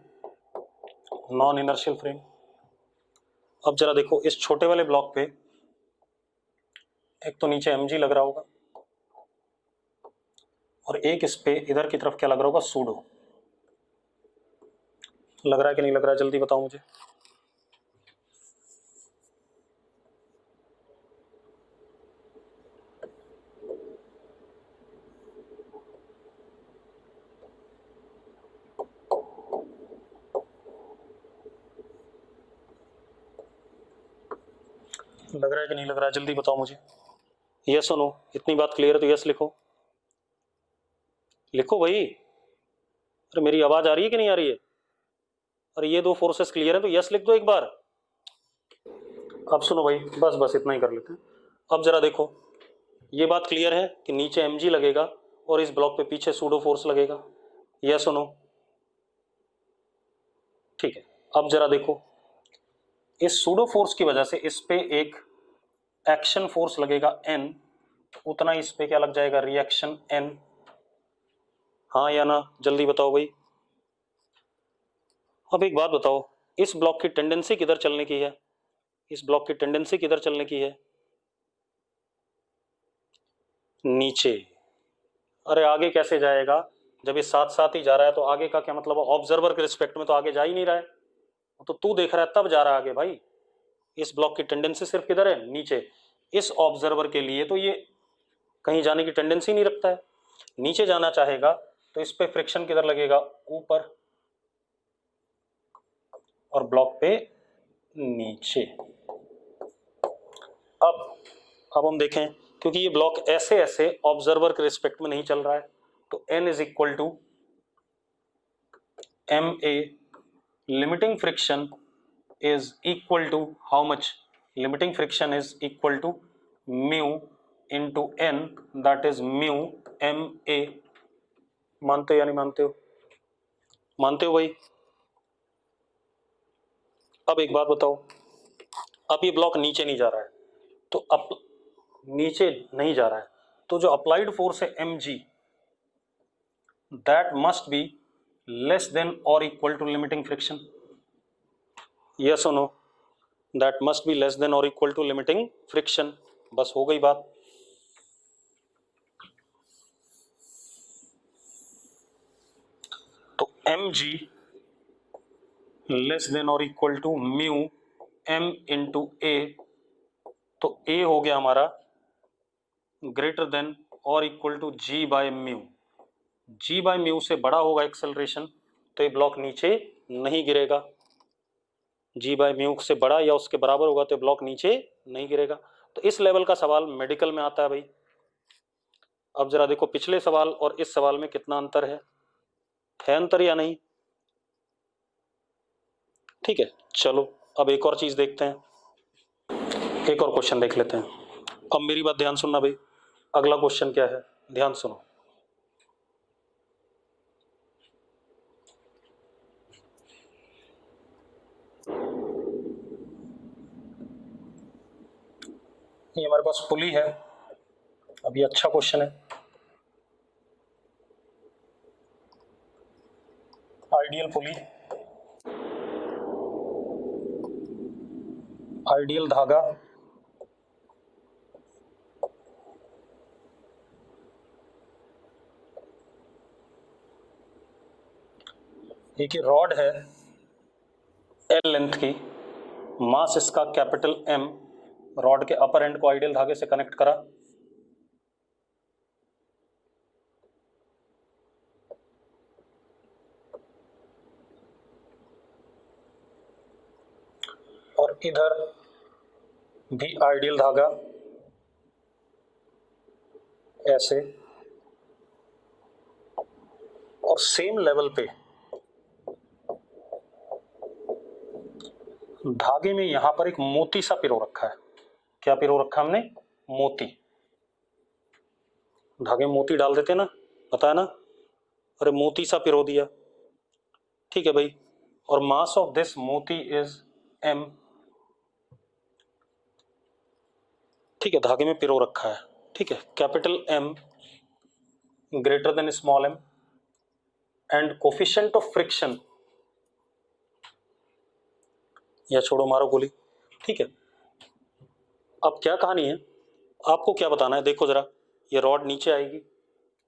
Speaker 1: नॉन इनर्शियल फ्रेम। अब जरा देखो, इस छोटे वाले ब्लॉक पे एक तो नीचे mg लग रहा होगा, और एक इस पे इधर की तरफ क्या लग रहा होगा, सूडो। लग रहा है कि नहीं लग रहा है, जल्दी बताओ मुझे। लग रहा है कि नहीं लग रहा है, जल्दी बताओ मुझे। यस और नो, इतनी बात क्लियर है तो यस लिखो, लिखो भाई। अरे मेरी आवाज आ रही है कि नहीं आ रही है? अरे ये दो फोर्सेस क्लियर है तो यस लिख दो एक बार। अब सुनो भाई, बस बस इतना ही कर लेते हैं। अब जरा देखो, ये बात क्लियर है कि नीचे mg लगेगा और इस ब्लॉक पे पीछे सूडो फोर्स लगेगा, यस और नो, ठीक है। अब जरा देखो, इस सूडो फोर्स की वजह से इस पे एक एक्शन फोर्स लगेगा n, उतना इस पे क्या लग जाएगा, रिएक्शन n। हाँ या ना, जल्दी बताओ भाई। अब एक बात बताओ, इस ब्लॉक की टेंडेंसी किधर चलने की है, इस ब्लॉक की टेंडेंसी किधर चलने की है, नीचे। अरे आगे कैसे जाएगा, जब ये साथ साथ ही जा रहा है तो आगे का क्या मतलब, ऑब्जर्वर के रिस्पेक्ट में तो आगे जा ही नहीं रहा है, तो तू देख रहा है तब जा रहा है आगे भाई। इस ब्लॉक की टेंडेंसी सिर्फ किधर है, नीचे। इस ऑब्जर्वर के लिए तो ये कहीं जाने की टेंडेंसी नहीं रखता है, नीचे जाना चाहेगा तो इस पे फ्रिक्शन किधर लगेगा, ऊपर, और ब्लॉक पे नीचे। अब हम देखें, क्योंकि ये ब्लॉक ऐसे ऐसे ऑब्जर्वर के रिस्पेक्ट में नहीं चल रहा है, तो n is equal to M A, limiting friction is equal to how much, limiting friction is equal to mu into n, that is mu M A. मानते हो या नहीं मानते हो? मानते हो भाई? अब एक बात बताओ, अब ये ब्लॉक नीचे नहीं जा रहा है, तो अब नीचे नहीं जा रहा है, तो जो अप्लाइड फोर्स है mg, that must be less than और equal to limiting friction, yes और no, that must be less than और इक्वल टू लिमिटिंग फ्रिक्शन। बस हो गई बात। तो mg लेस देन और equal to mu m into A, तो a हो गया हमारा ग्रेटर देन और equal to g by mu. g by mu से बड़ा होगा एक्सेलरेशन, तो ये ब्लॉक नीचे नहीं गिरेगा। g बाय म्यू से बड़ा या उसके बराबर होगा तो ब्लॉक नीचे नहीं गिरेगा। तो इस लेवल का सवाल मेडिकल में आता है भाई। अब जरा देखो, पिछले सवाल और इस सवाल में कितना अंतर है अंतर या नहीं? ठीक है, चलो अब एक और चीज देखते हैं, एक और क्वेश्चन देख लेते हैं। अब मेरी बात ध्यान सुनना भाई, अगला क्वेश्चन क्या है, ध्यान सुनो। ये हमारे पास पुली है। अब ये अच्छा क्वेश्चन है। आइडियल पुली, आइडियल धागा, एक रॉड है एल लेंथ की, मास इसका कैपिटल एम, रॉड के अपर एंड को आइडियल धागे से कनेक्ट करा, और इधर भी आइडियल धागा ऐसे, और सेम लेवल पे धागे में यहां पर एक मोती सा पिरो रखा है। क्या पिरो रखा हमने? मोती। धागे में मोती डाल देते ना, पता है ना, अरे मोती सा पिरो दिया, ठीक है भाई। और मास ऑफ दिस मोती इज m, ठीक है, धागे में पिरो रखा है, ठीक है, capital M greater than small m, and coefficient of friction, या छोड़ो मारो गोली, ठीक है। अब क्या कहानी है, आपको क्या बताना है, देखो जरा, ये रॉड नीचे आएगी,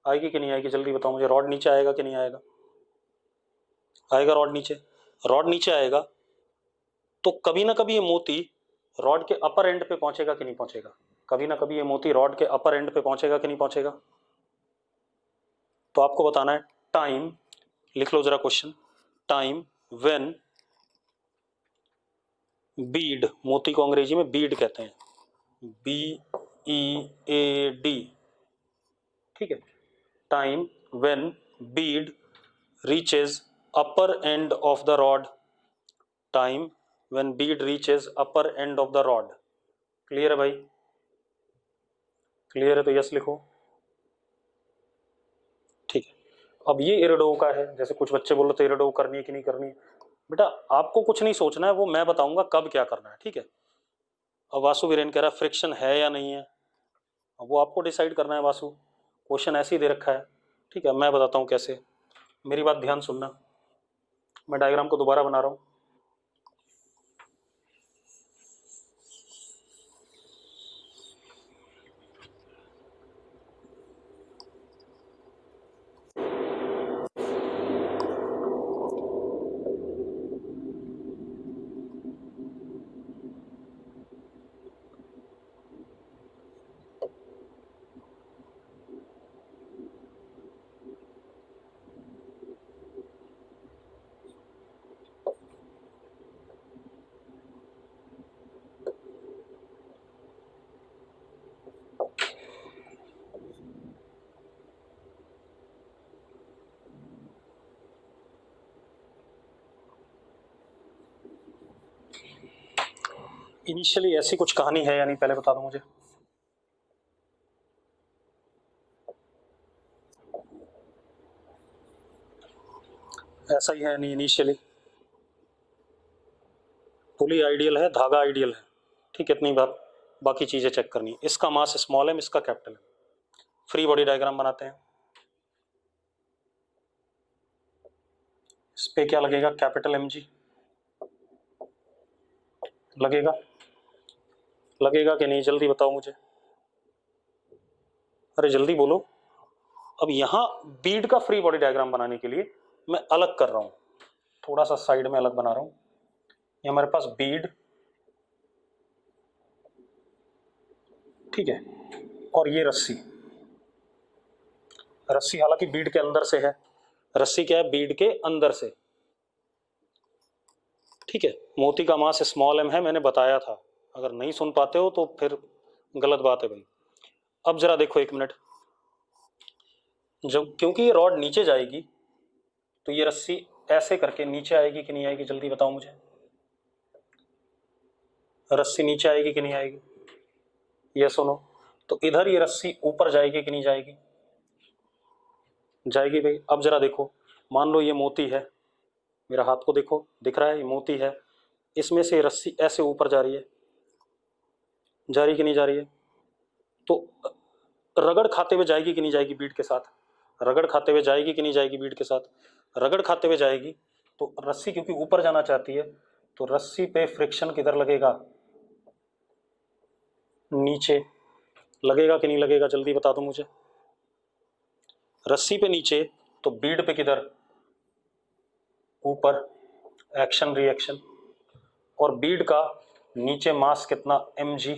Speaker 1: आएगी कि नहीं आएगी, जल्दी बताओ मुझे, रॉड नीचे आएगा कि नहीं आएगा? आएगा रॉड नीचे। रॉड नीचे आएगा तो कभी ना कभी ये मोती रॉड के अपर एंड पे पहुंचेगा कि नहीं पहुंचेगा? कभी ना कभी ये मोती रॉड के अपर एंड पे पहुंचेगा कि नहीं पहुंचेगा? तो आपको बताना है टाइम, लिख लो जरा क्वेश्चन, टाइम व्हेन बीड, मोती को अंग्रेजी में बीड कहते हैं, BEAD, ठीक है, time when Beed reaches upper end of the rod, time when Beed reaches upper end of the rod. Clear है भाई? क्लियर है तो यस लिखो, ठीक है। अब ये इरेडो का है, जैसे कुछ बच्चे बोल रहे थे इरेडो करनी है कि नहीं करनी है, बेटा आपको कुछ नहीं सोचना है, वो मैं बताऊंगा कब क्या करना है, ठीक है। अब वासु वीरेन कह रहा है फ्रिक्शन है या नहीं है, अब वो आपको डिसाइड करना है वासु, क्वेश्चन ऐसे ही दे रखा है, ठीक है, मैं बताता हूँ कैसे। मेरी बात ध्यान सुनना, मैं डायग्राम को दोबारा बना रहा हूँ। इनिशियली ऐसी कुछ कहानी है या नहीं, पहले बता दो मुझे। ऐसा ही है नहीं इनिशियली, पुली आइडियल है, धागा आइडियल है, ठीक है, इतनी बात, बाकी चीजें चेक करनी है। इसका मास स्मॉल है, इसका कैपिटल है। फ्री बॉडी डायग्राम बनाते हैं, इस पे क्या लगेगा, कैपिटल mg लगेगा, लगेगा कि नहीं, जल्दी बताओ मुझे, अरे जल्दी बोलो। अब यहां बीड का फ्री बॉडी डायग्राम बनाने के लिए मैं अलग कर रहा हूं, थोड़ा सा साइड में अलग बना रहा हूं। ये हमारे पास बीड, ठीक है, और ये रस्सी, रस्सी हालांकि बीड के अंदर से है, रस्सी क्या है, बीड के अंदर से, ठीक है। मोती का मास स्मॉल m है, मैंने बताया था, अगर नहीं सुन पाते हो तो फिर गलत बात है भाई। अब जरा देखो एक मिनट, जब क्योंकि ये रॉड नीचे जाएगी तो ये रस्सी ऐसे करके नीचे आएगी कि नहीं आएगी, जल्दी बताओ मुझे, रस्सी नीचे आएगी कि नहीं आएगी, ये सुनो। तो तो इधर ये रस्सी ऊपर जाएगी कि नहीं जाएगी? जाएगी भाई। अब जरा देखो, मान लो ये मोती है, मेरा हाथ को देखो, दिख रहा है ये मोती है, इसमें से रस्सी ऐसे ऊपर जा रही है, जा रही कि नहीं जा रही है? तो रगड़ खाते हुए जाएगी कि नहीं जाएगी बीड के साथ? रगड़ खाते हुए जाएगी कि नहीं जाएगी बीड के साथ? रगड़ खाते हुए जाएगी। तो रस्सी क्योंकि ऊपर जाना चाहती है, तो रस्सी पे फ्रिक्शन किधर लगेगा? नीचे। लगेगा कि नहीं लगेगा? जल्दी बता दो मुझे। रस्सी पे नीचे, तो बीड पे किधर? ऊपर। Action reaction. और बीड का नीचे मास कितना? mg।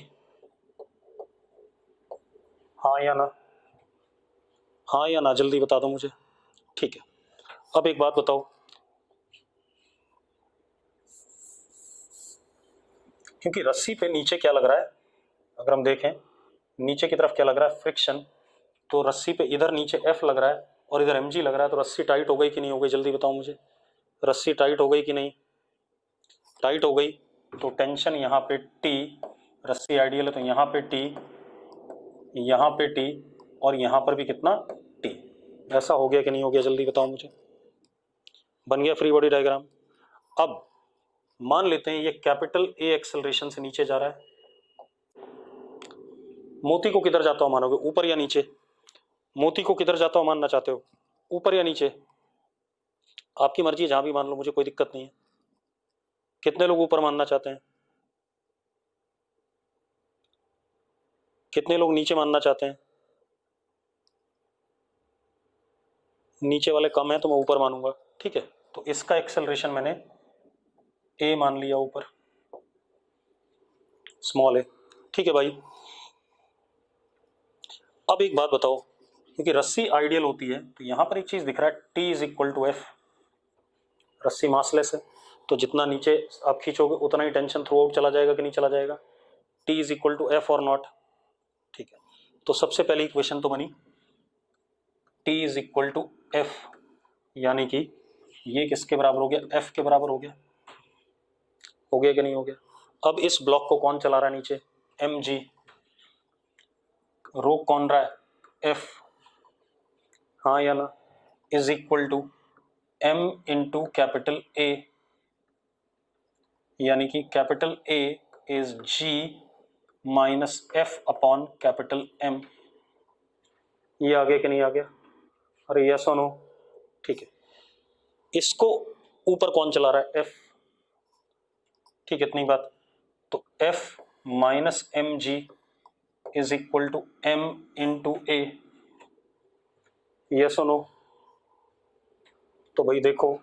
Speaker 1: हाँ या ना? हाँ या ना? जल्दी बता दो मुझे। ठीक है, अब एक बात बताओ, क्योंकि रस्सी पे नीचे क्या लग रहा है, अगर हम देखें नीचे की तरफ क्या लग रहा है? फ्रिक्शन। तो रस्सी पे इधर नीचे F लग रहा है और इधर mg लग रहा है, तो रस्सी टाइट हो गई कि नहीं हो गई? जल्दी बताओ मुझे। रस्सी टाइट हो गई कि नहीं? टाइट हो गई। तो टेंशन यहाँ पे T, रस्सी आइडियल है तो यहाँ पे T, यहाँ पे T, और यहाँ पर भी कितना? T। ऐसा हो गया कि नहीं हो गया? जल्दी बताओ मुझे। बन गया फ्री बॉडी डायग्राम। अब मान लेते हैं ये कैपिटल A एक्सेलरेशन से नीचे जा रहा है, मोती को किधर जाता हो मानोगे? ऊपर या नीचे? मोती को किधर जाता हो मानना चाहते हो? ऊपर या नीचे? आपकी मर्जी, जहां भी मान लो, मुझे कोई दिक्कत नहीं है। कितने लोग ऊपर मानना चाहते हैं? कितने लोग नीचे मानना चाहते हैं? नीचे वाले कम है तो मैं ऊपर मानूंगा। ठीक है, तो इसका एक्सेलरेशन मैंने A मान लिया ऊपर, स्मॉल a। ठीक है भाई। अब एक बात बताओ, क्योंकि रस्सी आइडियल होती है तो यहां पर एक चीज दिख रहा है, T is equal to F। रस्सी मासलेस है, तो जितना नीचे आप खींचोगे उतना ही टेंशन थ्रू आउट चला जाएगा कि नहीं चला जाएगा? T is equal to F और नॉट। ठीक है, तो सबसे पहली इक्वेशन तो बनी T is equal to F, यानी कि ये किसके बराबर हो गया? F के बराबर हो गया। हो गया कि नहीं हो गया? अब इस ब्लॉक को कौन चला रहा है नीचे? mg। रोक कौन रहा है? F। हाँ या ना? Is equal to m into capital A, यानी कि capital A is G minus F upon capital M। ये आ गया कि नहीं आ गया? अरे यस और नो? ठीक है, इसको ऊपर कौन चला रहा है? F। ठीक है, इतनी बात। तो F माइनस mg is equal to m into A। Yes और नो? तो भाई देखो,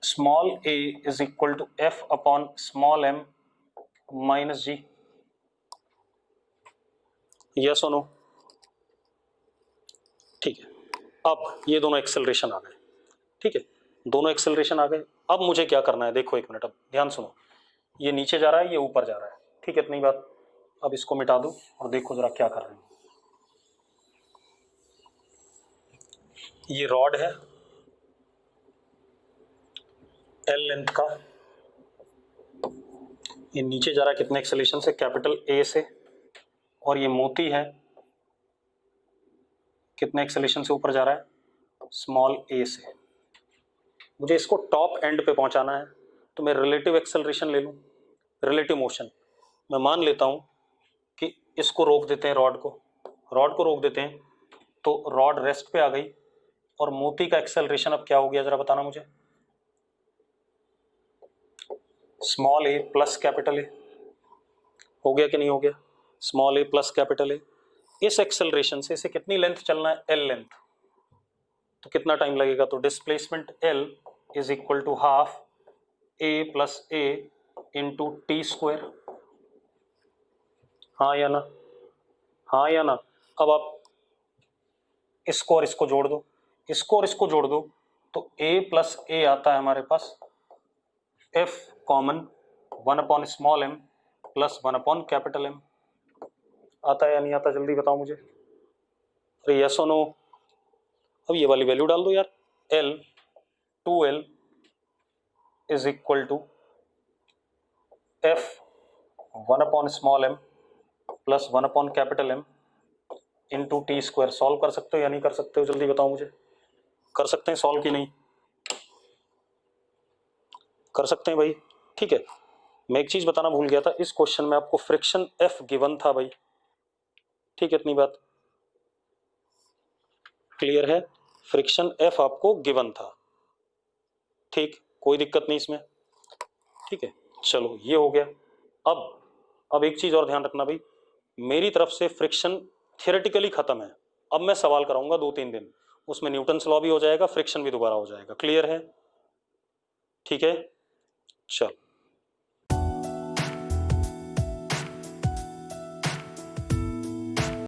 Speaker 1: small a is equal to F upon small m minus g। Yes और नो? ठीक है, अब ये दोनों एक्सेलरेशन आ गए। ठीक है, दोनों एक्सेलरेशन आ गए। अब मुझे क्या करना है? देखो एक मिनट, अब ध्यान सुनो। ये नीचे जा रहा है, ये ऊपर जा रहा है। ठीक है, इतनी बात। अब इसको मिटा दो और देखो जरा क्या कर रहे हैं। ये रॉड है L लेंथ का, ये नीचे जा रहा है कितने एक्सेलरेशन से? कैपिटल A से। और ये मोती है, कितने एक्सेलरेशन से ऊपर जा रहा है? स्मॉल a से। मुझे इसको टॉप एंड पे पहुंचाना है, तो मैं रिलेटिव एक्सेलरेशन ले लूं, रिलेटिव मोशन। मैं मान लेता हूं कि इसको रोक देते हैं, रॉड को रोक देते हैं, तो रॉड रेस्ट पे आ गई। और मोती का एक्सेलरेशन अब क्या हो गया, जरा बताना मुझे। Small a plus capital A। हो गया कि नहीं हो गया? Small a plus capital A। इस एक्सेलरेशन से इसे कितनी लेंथ चलना है? L length. तो कितना टाइम लगेगा? तो displacement L is equal to half a plus a into T square. हाँ या ना? हाँ या ना? अब आप इसको और इसको जोड़ दो, इसको और इसको जोड़ दो, तो a प्लस a आता है हमारे पास F common 1 upon small m plus 1 upon capital M। आता है या नहीं आता? जल्दी बताओ मुझे। अरे यस और नो? अब ये वाली वैल्यू डाल दो यार। L 2L is equal to F 1 upon small m plus 1 upon capital M। Into T square. Solve कर सकते हो या नहीं कर सकते हो, जल्दी बताओ मुझे। कर सकते हैं सॉल्व कि नहीं? कर सकते हैं भाई, ठीक है। मैं एक चीज बताना भूल गया था, इस क्वेश्चन में आपको फ्रिक्शन एफ गिवन था भाई, ठीक है, इतनी बात क्लियर है। फ्रिक्शन एफ आपको गिवन था, ठीक, कोई दिक्कत नहीं इसमें, ठीक है। चलो ये हो गया। अब एक चीज और ध्यान रखना भाई, मेरी तरफ से फ्रिक्शन थियोरेटिकली खत्म है। अब मैं सवाल कराऊंगा 2-3 दिन, उसमें न्यूटन्स लॉ भी हो जाएगा, फ्रिक्शन भी दोबारा हो जाएगा, क्लियर है? ठीक है, चल।